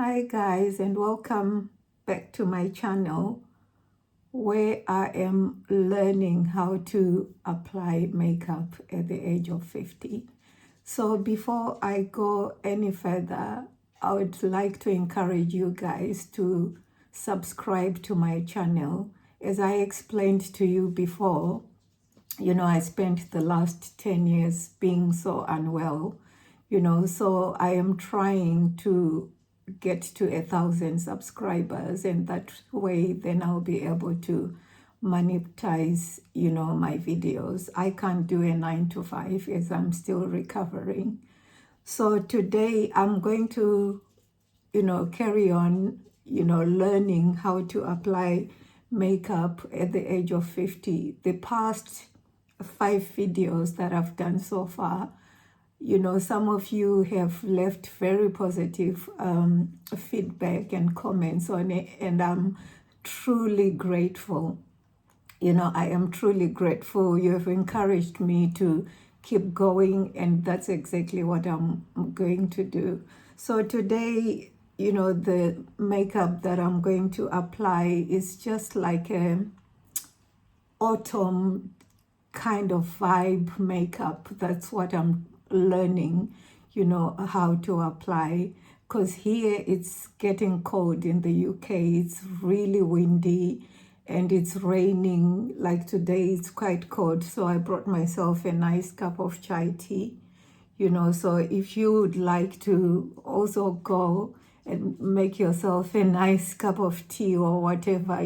Hi guys, and welcome back to my channel where I am learning how to apply makeup at the age of 50. So before I go any further, I would like to encourage you guys to subscribe to my channel. As I explained to you before, I spent the last 10 years being so unwell, so I am trying to get to 1,000 subscribers, and that way then I'll be able to monetize, my videos. I can't do a 9 to 5 as I'm still recovering. So today I'm going to, carry on, learning how to apply makeup at the age of 50. The past 5 videos that I've done so far, some of you have left very positive feedback and comments on it, and I'm truly grateful. I am truly grateful. You have encouraged me to keep going, and that's exactly what I'm going to do. So today, the makeup that I'm going to apply is just like a autumn kind of vibe makeup. That's what I'm learning, how to apply. Because here it's getting cold in the UK. It's really windy and it's raining. Like today, it's quite cold. So I brought myself a nice cup of chai tea, So if you would like to also go and make yourself a nice cup of tea or whatever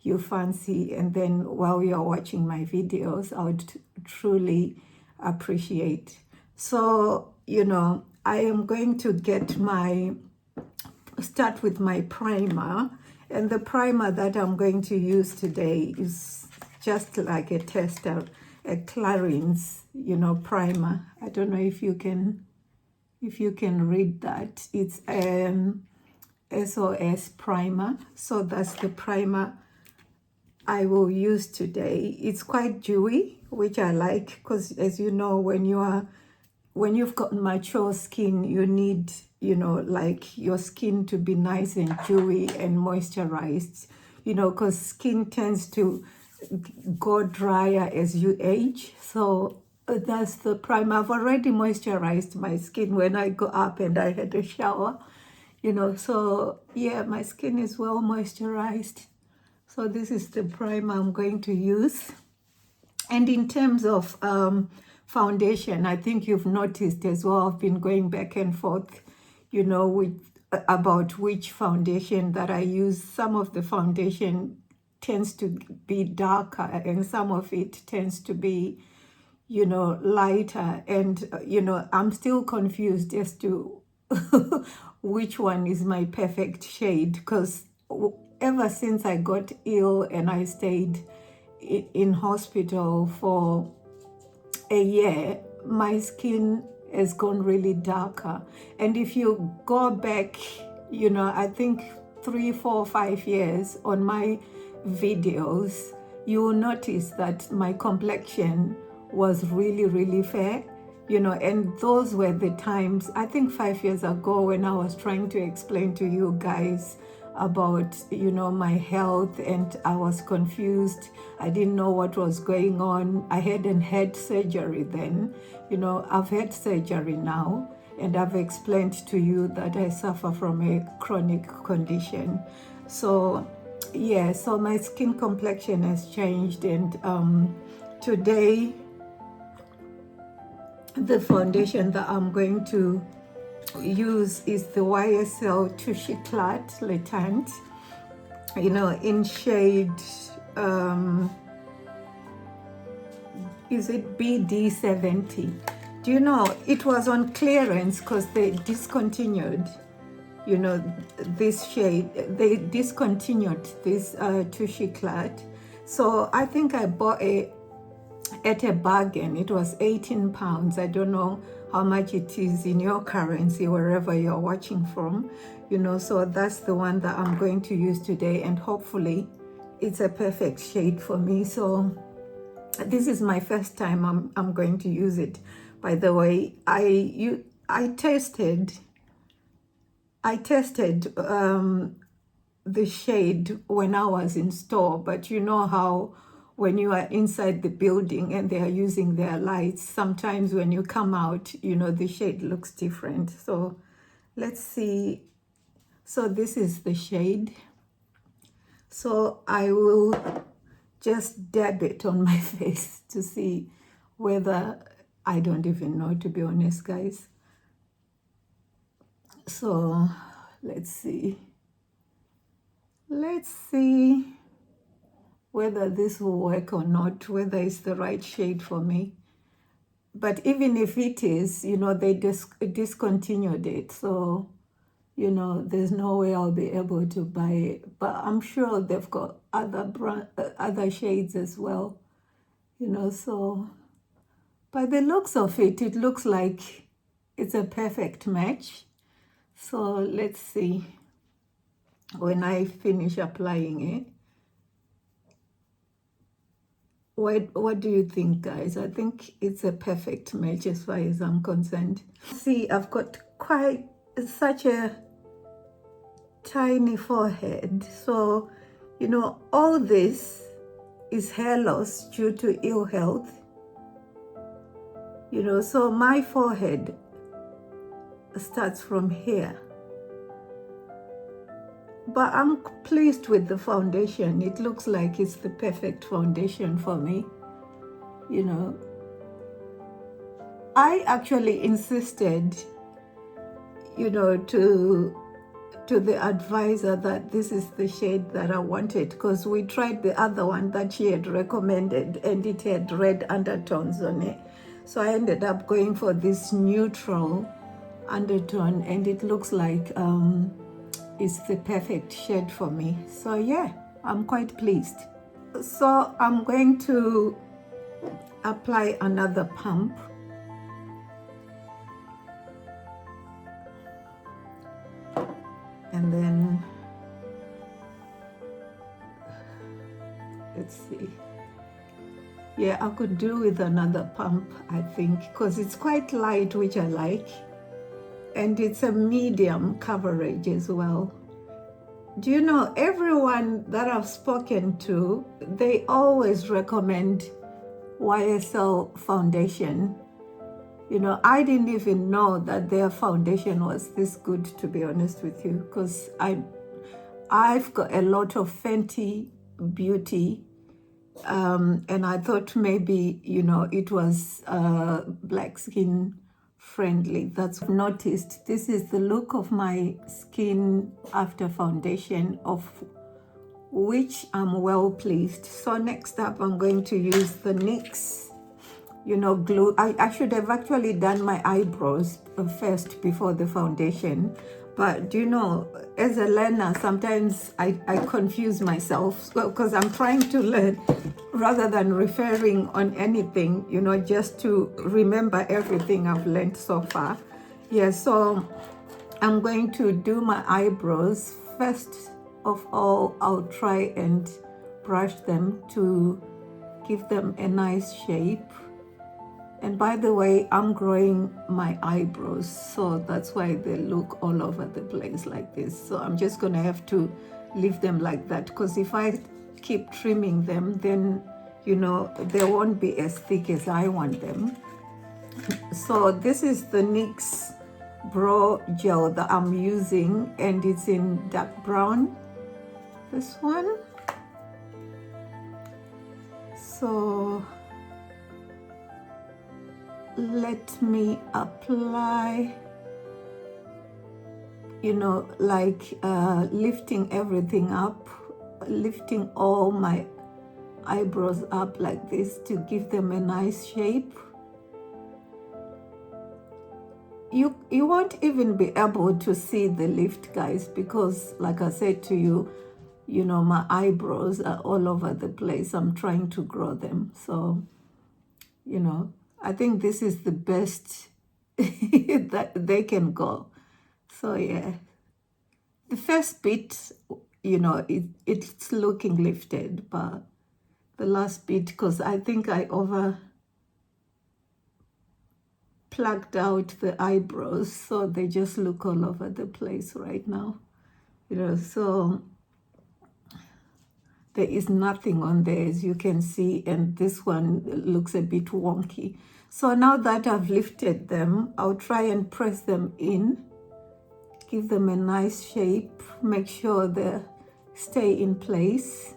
you fancy, and then while you're watching my videos, I would truly appreciate. So, I am going to start with my primer, and the primer that I'm going to use today is just like a tester, a Clarins, primer. I don't know if you can read that. It's SOS primer. So that's the primer I will use today. It's quite dewy, which I like, because as you know, when you've got mature skin, you need, like your skin to be nice and dewy and moisturized, because skin tends to go drier as you age. So that's the primer. I've already moisturized my skin when I got up and I had a shower, so yeah, my skin is well moisturized. So this is the primer I'm going to use. And in terms of foundation, I think you've noticed as well, I've been going back and forth, about which foundation that I use. Some of the foundation tends to be darker and some of it tends to be, lighter. And, I'm still confused as to which one is my perfect shade, because ever since I got ill and I stayed in hospital for a year, my skin has gone really darker. And if you go back, I think 3, 4, 5 years on my videos, you will notice that my complexion was really, really fair. And those were the times, I think 5 years ago, when I was trying to explain to you guys about, my health, and I was confused. I didn't know what was going on. I hadn't had surgery then. I've had surgery now, and I've explained to you that I suffer from a chronic condition. So yeah, so my skin complexion has changed, and today the foundation that I'm going to use is the YSL Touche-Éclat Le Teint, in shade, is it BD70? Do you know, it was on clearance because they discontinued, this shade. They discontinued this Touche-Éclat. So I think I bought it at a bargain. It was £18. I don't know how much it is in your currency, wherever you're watching from, so that's the one that I'm going to use today, and hopefully it's a perfect shade for me. So this is my first time I'm going to use it. By the way, I tested I tested the shade when I was in store, but you know how when you are inside the building and they are using their lights, sometimes when you come out, you know, the shade looks different. So let's see. So this is the shade. So I will just dab it on my face to see whether, I don't even know, to be honest, guys. So let's see. Let's see whether this will work or not, whether it's the right shade for me. But even if it is, you know, they discontinued it. So, you know, there's no way I'll be able to buy it. But I'm sure they've got other shades as well, you know. So by the looks of it, it looks like it's a perfect match. So let's see when I finish applying it. What do you think, guys? I think it's a perfect match as far as I'm concerned. See, I've got quite such a tiny forehead. So, you know, all this is hair loss due to ill health. You know, so my forehead starts from here. But I'm pleased with the foundation. It looks like it's the perfect foundation for me, you know. I actually insisted, you know, to the advisor that this is the shade that I wanted, because we tried the other one that she had recommended and it had red undertones on it. So I ended up going for this neutral undertone, and it looks like it's the perfect shade for me. So yeah, I'm quite pleased. So I'm going to apply another pump. And then, let's see. Yeah, I could do with another pump, I think, because it's quite light, which I like. And it's a medium coverage as well. Do you know, everyone that I've spoken to, they always recommend YSL foundation. You know, I didn't even know that their foundation was this good, to be honest with you, because I've got a lot of Fenty Beauty, and I thought maybe, you know, it was black skin friendly. That's what I've noticed. This is the look of my skin after foundation, of which I'm well pleased. So next up, I'm going to use the NYX, you know, glue. I should have actually done my eyebrows first before the foundation. But you know, as a learner, sometimes I confuse myself, because I'm trying to learn rather than referring on anything, you know, just to remember everything I've learned so far. Yeah, so I'm going to do my eyebrows. First of all, I'll try and brush them to give them a nice shape. And by the way, I'm growing my eyebrows, so that's why they look all over the place like this. So I'm just gonna have to leave them like that, because if I keep trimming them, then, you know, they won't be as thick as I want them. So this is the NYX Brow Gel that I'm using, and it's in dark brown, this one. So let me apply, you know, like lifting everything up, lifting all my eyebrows up like this to give them a nice shape. You won't even be able to see the lift, guys, because like I said to you, you know, my eyebrows are all over the place. I'm trying to grow them. So, you know, I think this is the best that they can go. So yeah, the first bit, you know, it's looking lifted, but the last bit, because I think I over plucked out the eyebrows, so they just look all over the place right now. So there is nothing on there, as you can see, and this one looks a bit wonky. So now that I've lifted them, I'll try and press them in, give them a nice shape, make sure they stay in place,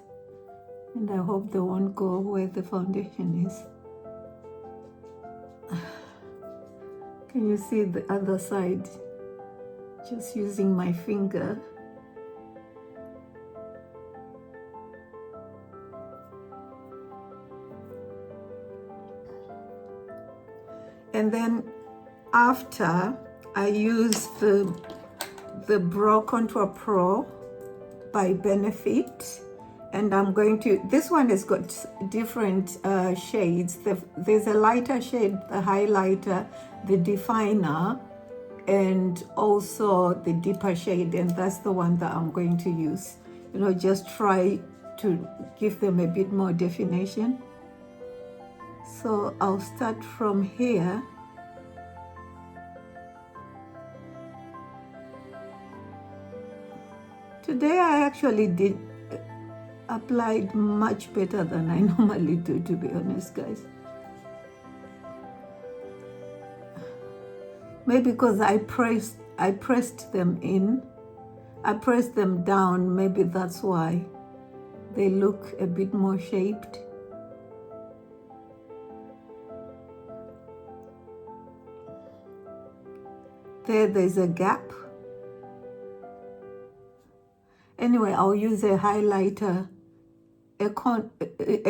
and I hope they won't go where the foundation is. Can you see the other side? Just using my finger. And then after, I use the Brow Contour Pro by Benefit, and I'm going to, this one has got different shades. There's a lighter shade, the highlighter, the definer, and also the deeper shade, and that's the one that I'm going to use. Just try to give them a bit more definition. So I'll start from here. Today I actually applied much better than I normally do, to be honest, guys. Maybe because I pressed them in, I pressed them down, maybe that's why they look a bit more shaped. There's a gap. Anyway, I'll use a highlighter, a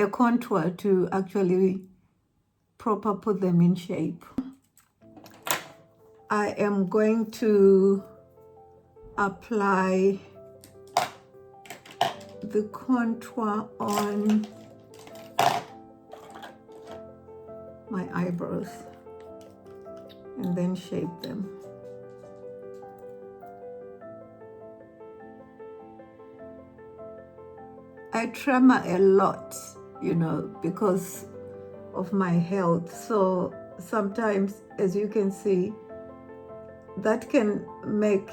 contour to actually proper put them in shape. I am going to apply the contour on my eyebrows and then shape them. I tremor a lot, because of my health. So sometimes, as you can see, that can make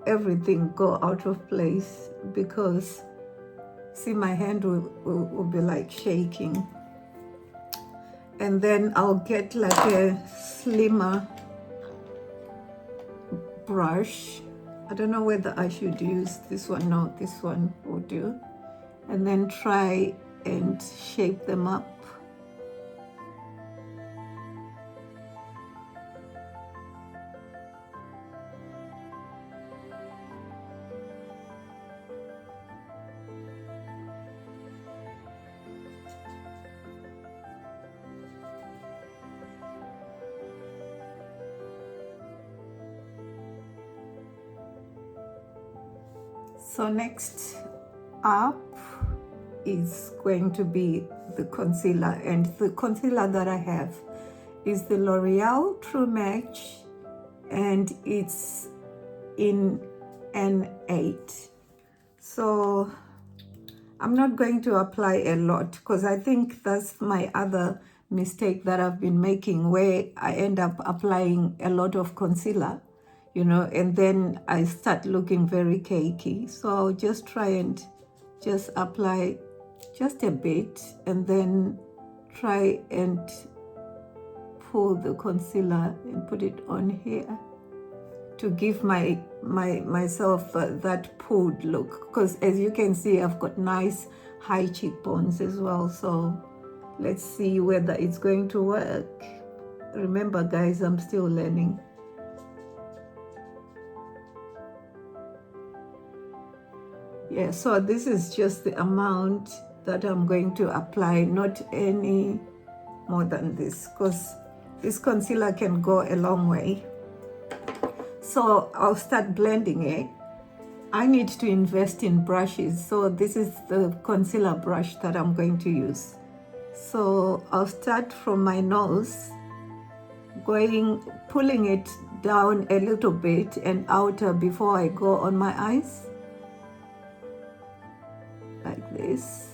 everything go out of place, because see, my hand will be like shaking. And then I'll get like a slimmer brush. I don't know whether I should use this one. No, this one will do. And then try and shape them up. So next up is going to be the concealer, and the concealer that I have is the L'Oreal True Match, and it's in N8. So I'm not going to apply a lot, because I think that's my other mistake that I've been making, where I end up applying a lot of concealer, and then I start looking very cakey. So I'll just try and just apply just a bit, and then try and pull the concealer and put it on here to give myself that pulled look, because as you can see, I've got nice high cheekbones as well. So let's see whether it's going to work. Remember, guys, I'm still learning. Yeah, so this is just the amount that I'm going to apply, not any more than this, because this concealer can go a long way. So I'll start blending it. I need to invest in brushes, so this is the concealer brush that I'm going to use. So I'll start from my nose, pulling it down a little bit and outer before I go on my eyes, like this.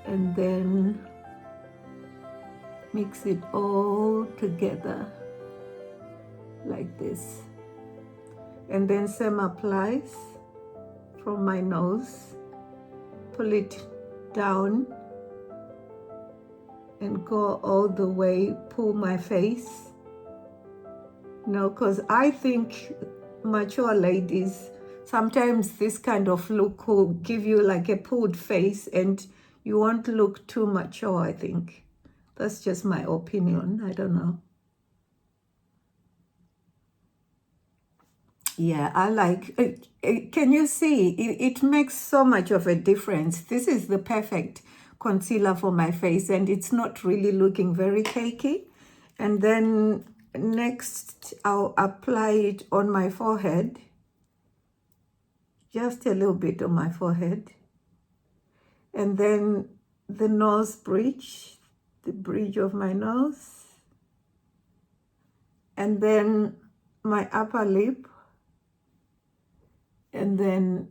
And then mix it all together like this. And then same applies from my nose, pull it down and go all the way, pull my face. Because I think mature ladies, sometimes this kind of look will give you like a pulled face and you won't look too mature, I think. That's just my opinion, I don't know. Yeah, I like it. Can you see? It makes so much of a difference. This is the perfect concealer for my face and it's not really looking very cakey. And then next I'll apply it on my forehead. Just a little bit on my forehead. And then the nose bridge, the bridge of my nose. And then my upper lip. And then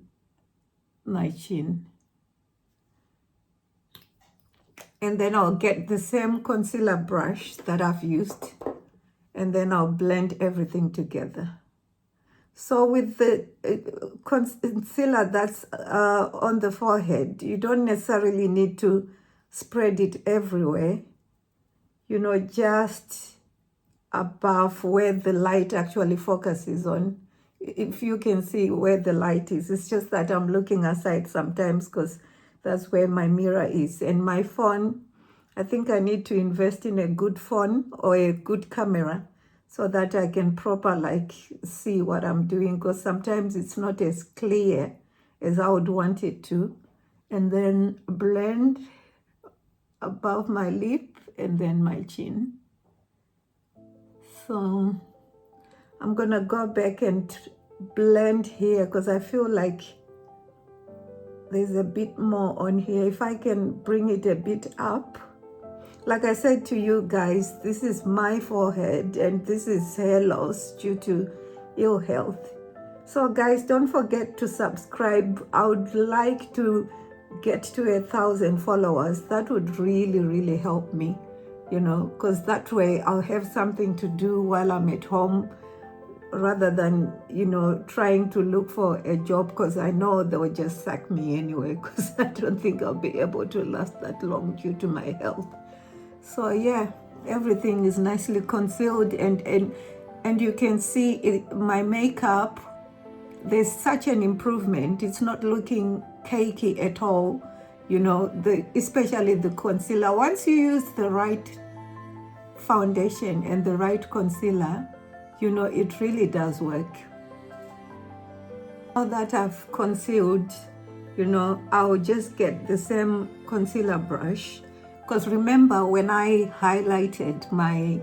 my chin. And then I'll get the same concealer brush that I've used and then I'll blend everything together. So with the concealer that's on the forehead, you don't necessarily need to spread it everywhere, just above where the light actually focuses on. If you can see where the light is, it's just that I'm looking aside sometimes because that's where my mirror is. And my phone, I think I need to invest in a good phone or a good camera so that I can proper see what I'm doing, because sometimes it's not as clear as I would want it to. And then blend above my lip and then my chin. So I'm gonna go back and blend here because I feel like there's a bit more on here. If I can bring it a bit up. Like I said to you guys, this is my forehead and this is hair loss due to ill health. So guys, don't forget to subscribe. I would like to get to 1,000 followers. That would really, really help me, because that way I'll have something to do while I'm at home rather than, trying to look for a job, because I know they will just sack me anyway, because I don't think I'll be able to last that long due to my health. So yeah, everything is nicely concealed and you can see it, my makeup, there's such an improvement. It's not looking cakey at all, especially the concealer. Once you use the right foundation and the right concealer, it really does work. Now that I've concealed, I'll just get the same concealer brush. Because remember, when I highlighted my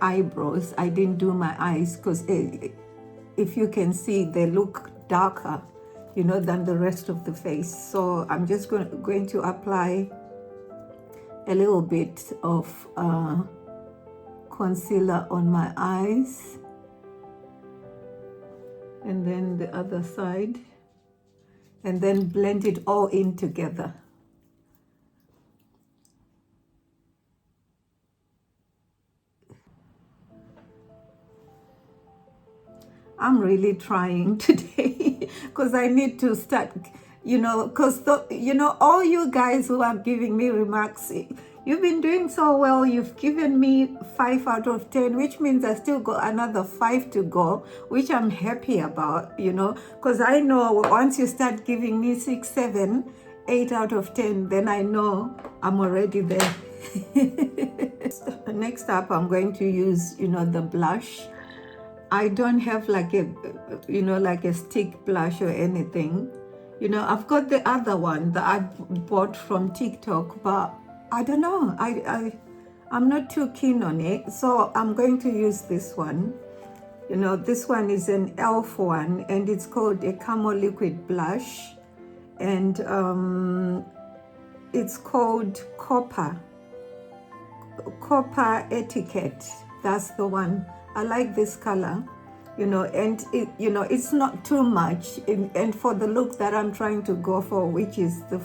eyebrows, I didn't do my eyes because if you can see, they look darker, than the rest of the face. So I'm just going to apply a little bit of concealer on my eyes. And then the other side. And then blend it all in together. I'm really trying today because I need to start, because, all you guys who are giving me remarks, you've been doing so well. You've given me 5 out of 10, which means I still got another 5 to go, which I'm happy about, because I know once you start giving me 6, 7, 8 out of 10, then I know I'm already there. Next up, I'm going to use, the blush. I don't have like a stick blush or anything. I've got the other one that I bought from TikTok, but I don't know. I'm not too keen on it. So I'm going to use this one. This one is an e.l.f. one and it's called a Camo Liquid Blush. And it's called Copper Etiquette. That's the one. I like this color, and it's not too much, and for the look that I'm trying to go for, which is the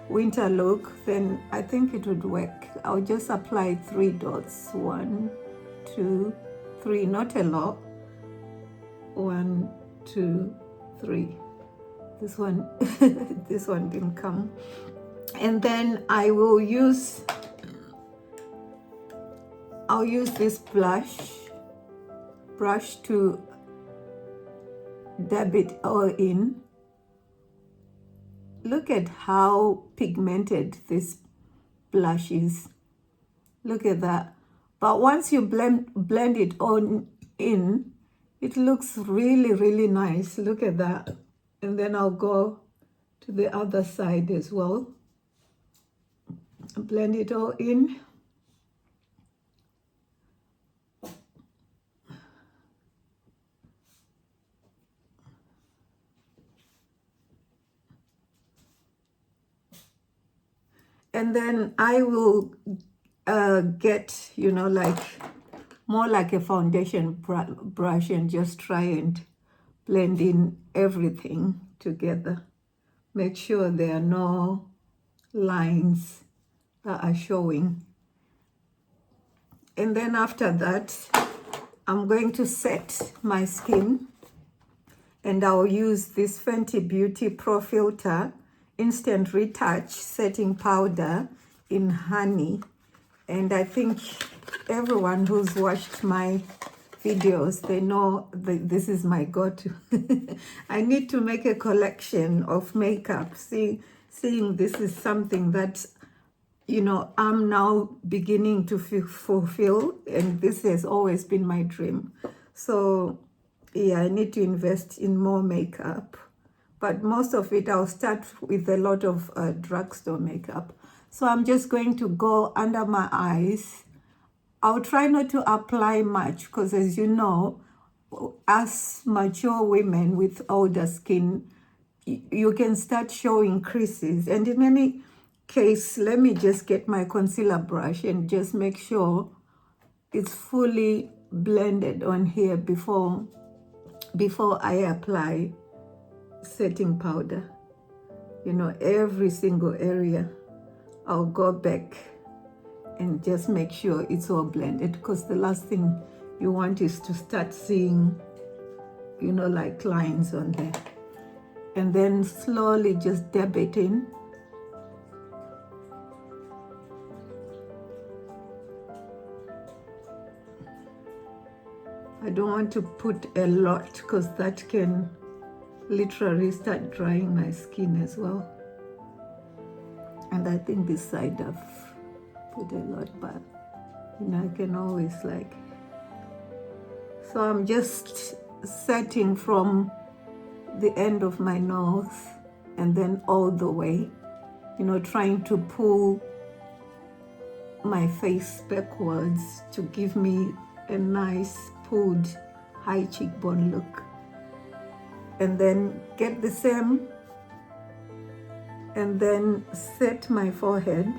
winter look, then I think it would work. I'll just apply 3 dots. 1, 2, 3, not a lot. 1, 2, 3. This one, this one didn't come. And then I'll use this brush to dab it all in. Look at how pigmented this blush is. Look at that. But once you blend it on in, it looks really, really nice. Look at that. And then I'll go to the other side as well. Blend it all in. And then I will get, you know, like more like a foundation brush and just try and blend in everything together. Make sure there are no lines that are showing. And then after that, I'm going to set my skin, and I'll use this Fenty Beauty Pro Filter Instant Retouch Setting Powder in Honey. And I think everyone who's watched my videos, they know that this is my go-to. I need to make a collection of makeup. Seeing this is something that, you know, I'm now beginning to fulfill, and this has always been my dream. So yeah, I need to invest in more makeup. But most of it, I'll start with a lot of drugstore makeup. So I'm just going to go under my eyes. I'll try not to apply much because, as you know, as mature women with older skin, you can start showing creases. And in any case, let me just get my concealer brush and just make sure it's fully blended on here before I apply setting powder. You know, every single area, I'll go back and just make sure it's all blended, because the last thing you want is to start seeing, you know, like lines on there. And then slowly just dab it in. I don't want to put a lot because that can literally start drying my skin as well. And I think this side I've put a lot, but you know, I can always like. So I'm just setting from the end of my nose and then all the way, you know, trying to pull my face backwards to give me a nice pulled high cheekbone look. And then get the same, and then set my forehead.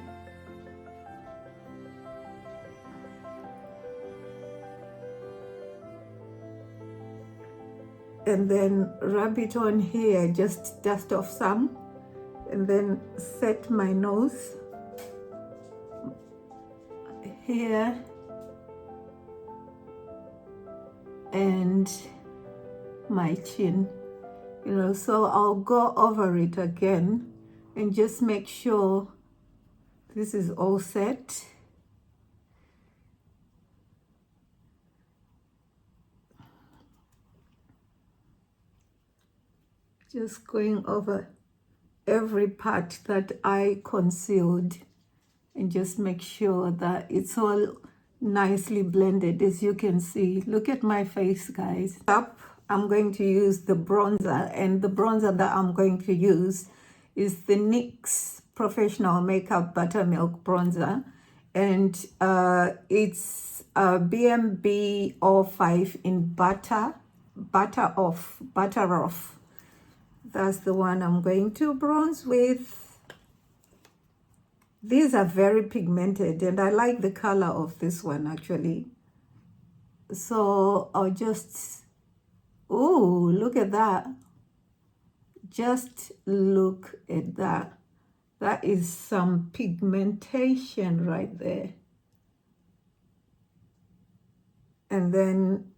And then rub it on here, just dust off some, and then set my nose here and my chin. You know, so I'll go over it again and just make sure this is all set. Just going over every part that I concealed and just make sure that it's all nicely blended. As you can see, look at my face, guys. Up, I'm going to use the bronzer, and the bronzer that I'm going to use is the NYX Professional Makeup Buttermilk Bronzer, and it's BMB 05 in Butter Off. That's the one I'm going to bronze with. These are very pigmented, and I like the color of this one actually. So I'll just, ooh, look at that. Just look at that. That is some pigmentation right there. And then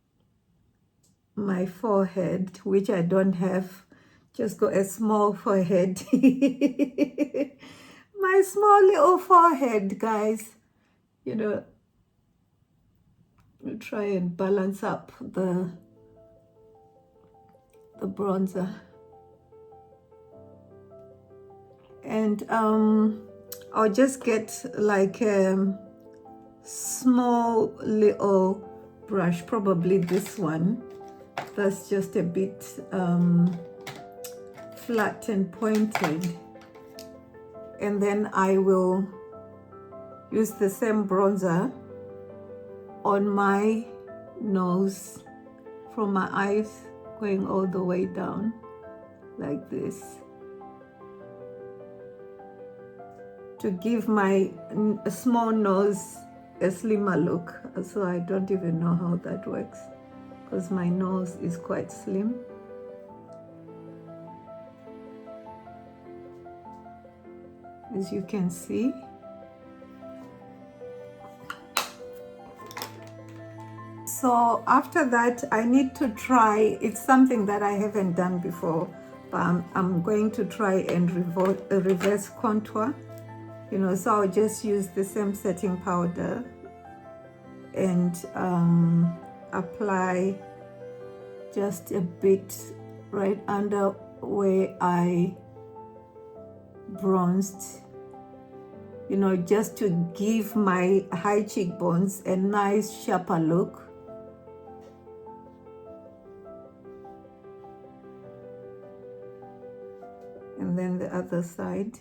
my forehead, which I don't have, just got a small forehead. My small little forehead, guys. You know, we'll try and balance up the bronzer. And I'll just get like a small little brush, probably this one, that's just a bit flat and pointed, and then I will use the same bronzer on my nose, from my eyes going all the way down like this, to give my small nose a slimmer look. So I don't even know how that works, because my nose is quite slim. As you can see. So after that, I need to try, it's something that I haven't done before, but I'm going to try and reverse contour. You know, so I'll just use the same setting powder and apply just a bit right under where I bronzed, you know, just to give my high cheekbones a nice sharper look. And then the other side.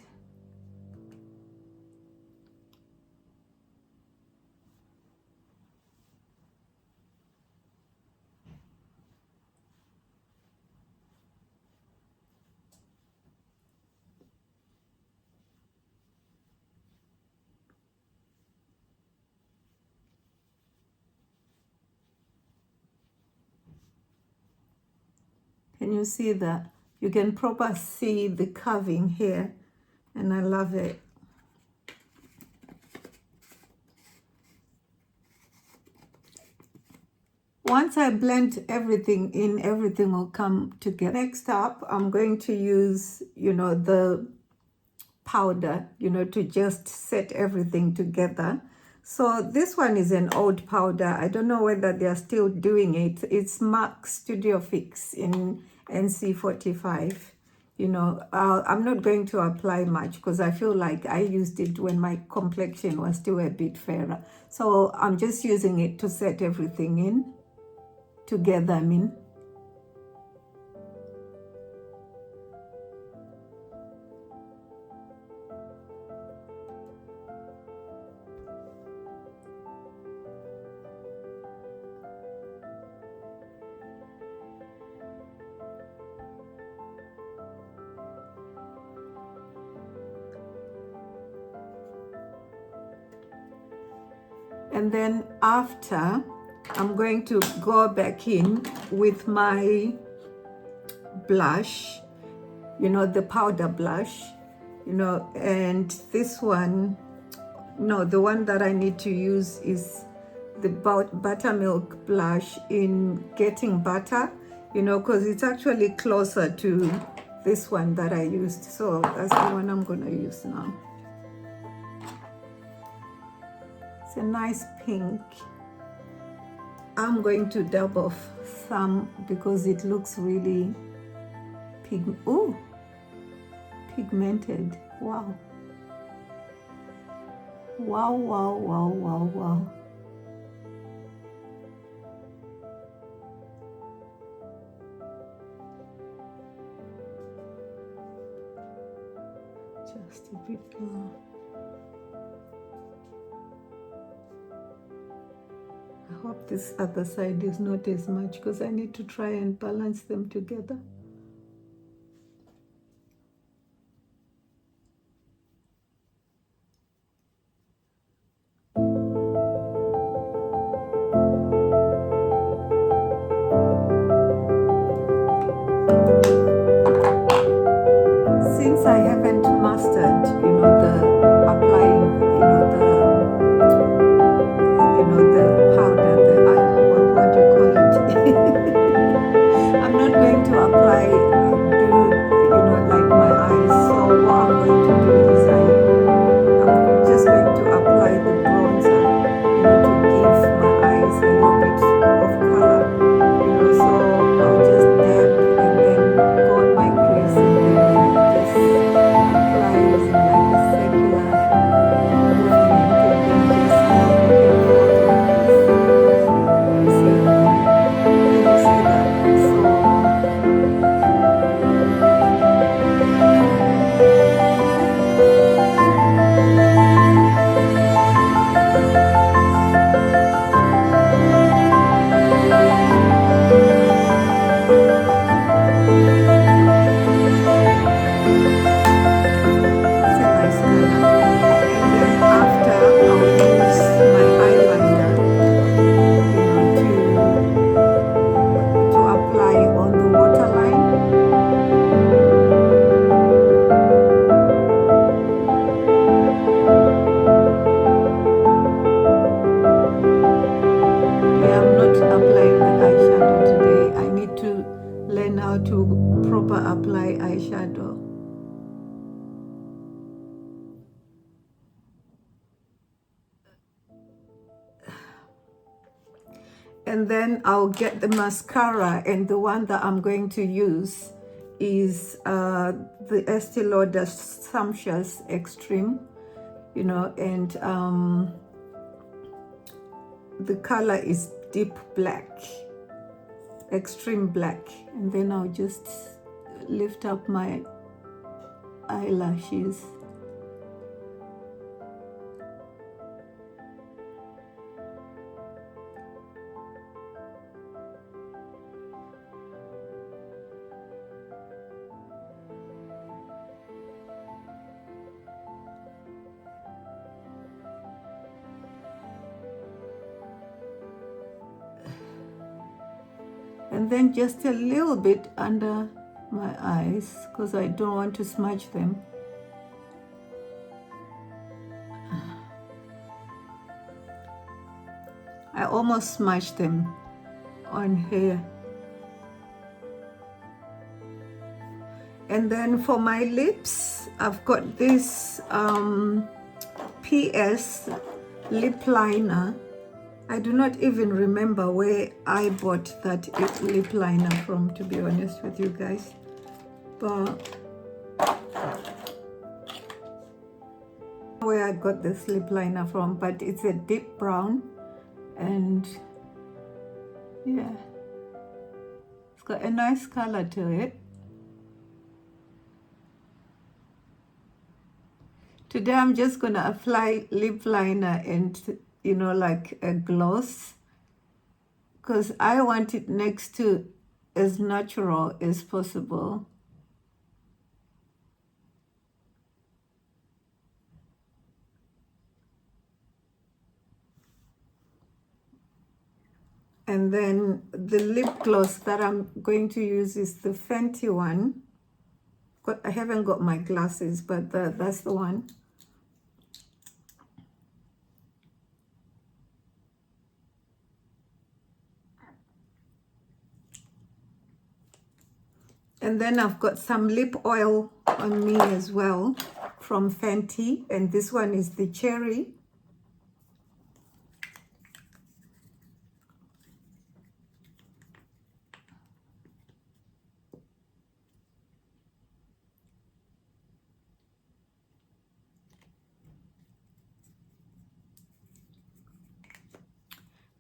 Can you see that? You can properly see the curving here, and I love it. Once I blend everything in, everything will come together. Next up, I'm going to use, you know, the powder, you know, to just set everything together. So this one is an old powder. I don't know whether they're still doing it. It's MAC Studio Fix in NC45. You know, I'm not going to apply much because I feel like I used it when my complexion was still a bit fairer. So I'm just using it to set everything in together, I mean. And then after, I'm going to go back in with my blush, you know, the powder blush, you know, and this one, no, the one that I need to use is the buttermilk blush in Getting Butter, you know, because it's actually closer to this one that I used. So that's the one I'm going to use now. It's a nice pink. I'm going to dab off some because it looks really pigmented. Wow. Wow, wow, wow, wow, wow. Just a bit more. I hope this other side is not as much because I need to try and balance them together. Since I haven't mastered, you proper apply eyeshadow. And then I'll get the mascara, and the one that I'm going to use is the Estee Lauder Sumptuous Extreme, you know, and the color is deep black, extreme black. And then I'll just lift up my eyelashes. And then just a little bit under my eyes, because I don't want to smudge them. I almost smudged them on here. And then for my lips, I've got this PS lip liner. I do not even remember where I bought that lip liner from, to be honest with you guys. But where I got this lip liner from, but it's a deep brown, and yeah, it's got a nice color to it. Today I'm just gonna apply lip liner and, you know, like a gloss, because I want it next to as natural as possible. And then the lip gloss that I'm going to use is the Fenty one. I haven't got my glasses, but that's the one. And then I've got some lip oil on me as well from Fenty, and this one is the cherry.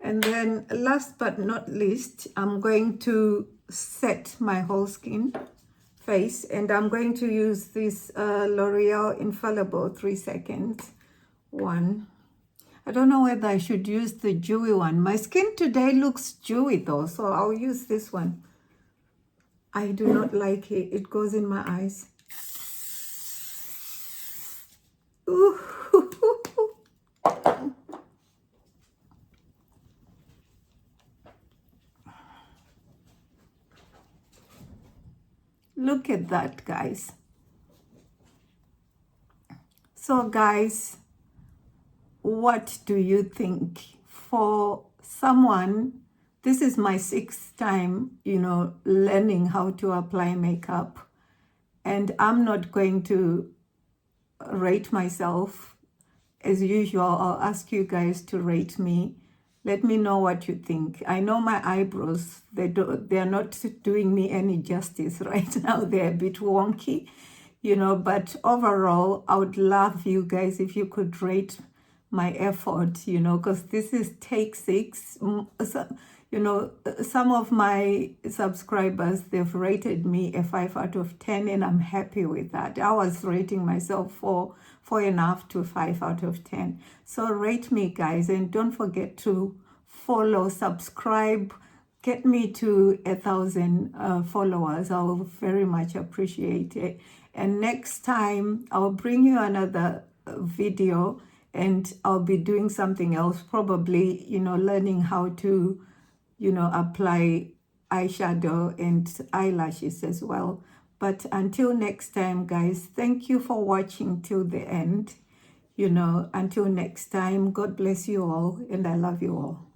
And then last but not least, I'm going to set my whole skin face, and I'm going to use this L'Oreal Infallible 3 Seconds one. I don't know whether I should use the dewy one. My skin today looks dewy though, so I'll use this one. I do not like it. It goes in my eyes. Ooh. Look at that, guys. So guys, what do you think? For someone, this is my 6th time, you know, learning how to apply makeup, and I'm not going to rate myself. As usual, I'll ask you guys to rate me. Let me know what you think. I know my eyebrows, they're not doing me any justice right now. They're a bit wonky, you know, but overall, I would love you guys if you could rate my effort, you know, because this is take 6. So, you know, some of my subscribers, they've rated me a 5 out of 10, and I'm happy with that. I was rating myself 4.5 to 5 out of 10. So rate me, guys, and don't forget to follow, subscribe, get me to 1,000 followers. I'll very much appreciate it. And next time I'll bring you another video, and I'll be doing something else, probably, you know, learning how to, you know, apply eyeshadow and eyelashes as well. But until next time, guys, thank you for watching till the end. You know, until next time, God bless you all, and I love you all.